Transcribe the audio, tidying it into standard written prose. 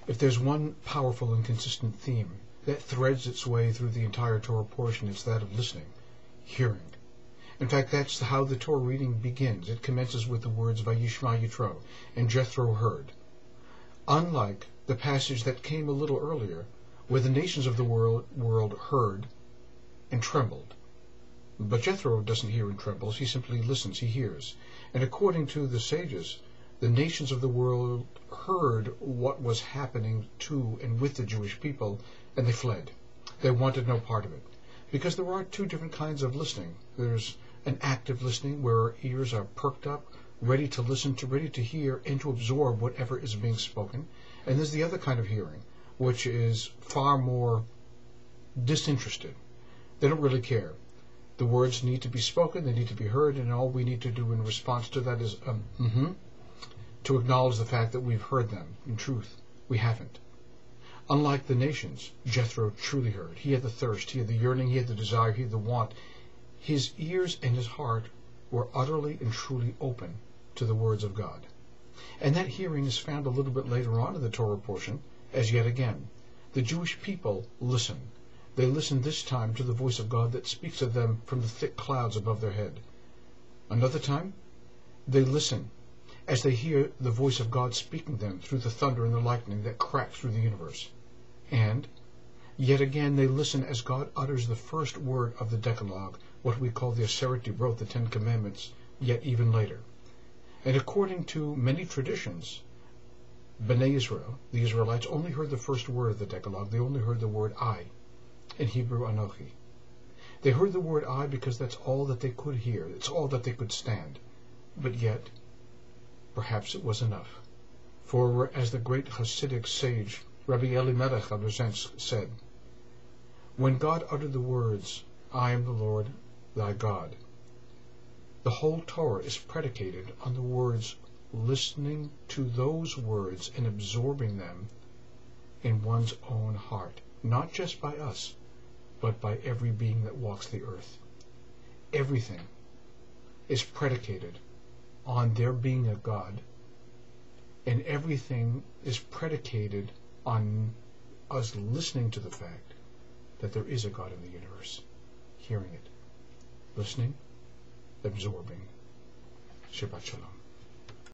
If there's one powerful and consistent theme that threads its way through the entire Torah portion, it's that of listening, hearing. In fact, that's how the Torah reading begins. It commences with the words Vayishma Yitro, and Jethro heard. Unlike the passage that came a little earlier, where the nations of the world heard and trembled. But Jethro doesn't hear and trembles, he simply listens, he hears. And according to the sages, the nations of the world heard what was happening to and with the Jewish people, and they fled. They wanted no part of it. Because there are two different kinds of listening. There's an active listening, where our ears are perked up, ready to listen to, ready to hear, and to absorb whatever is being spoken. And there's the other kind of hearing, which is far more disinterested. They don't really care. The words need to be spoken, they need to be heard, and all we need to do in response to that is, to acknowledge the fact that we've heard them. In truth, we haven't. Unlike the nations, Jethro truly heard. He had the thirst, he had the yearning, he had the desire, he had the want. His ears and his heart were utterly and truly open to the words of God. And that hearing is found a little bit later on in the Torah portion, as yet again, the Jewish people listen. They listen this time to the voice of God that speaks to them from the thick clouds above their head. Another time, they listen as they hear the voice of God speaking to them through the thunder and the lightning that cracks through the universe. And yet again they listen as God utters the first word of the Decalogue, what we call the Aseret Dibrot, the Ten Commandments, yet even later. And according to many traditions, Bnei Israel, the Israelites, only heard the first word of the Decalogue. They only heard the word I, in Hebrew Anochi. They heard the word I because that's all that they could hear. It's all that they could stand. But yet, perhaps it was enough. For as the great Hasidic sage Rabbi Elimelech of Rzhensk said, when God uttered the words, I am the Lord thy God, the whole Torah is predicated on the words, listening to those words and absorbing them in one's own heart, not just by us, but by every being that walks the earth. Everything is predicated on there being a God, and everything is predicated on us listening to the fact that there is a God in the universe, hearing it, listening, absorbing. Shabbat Shalom.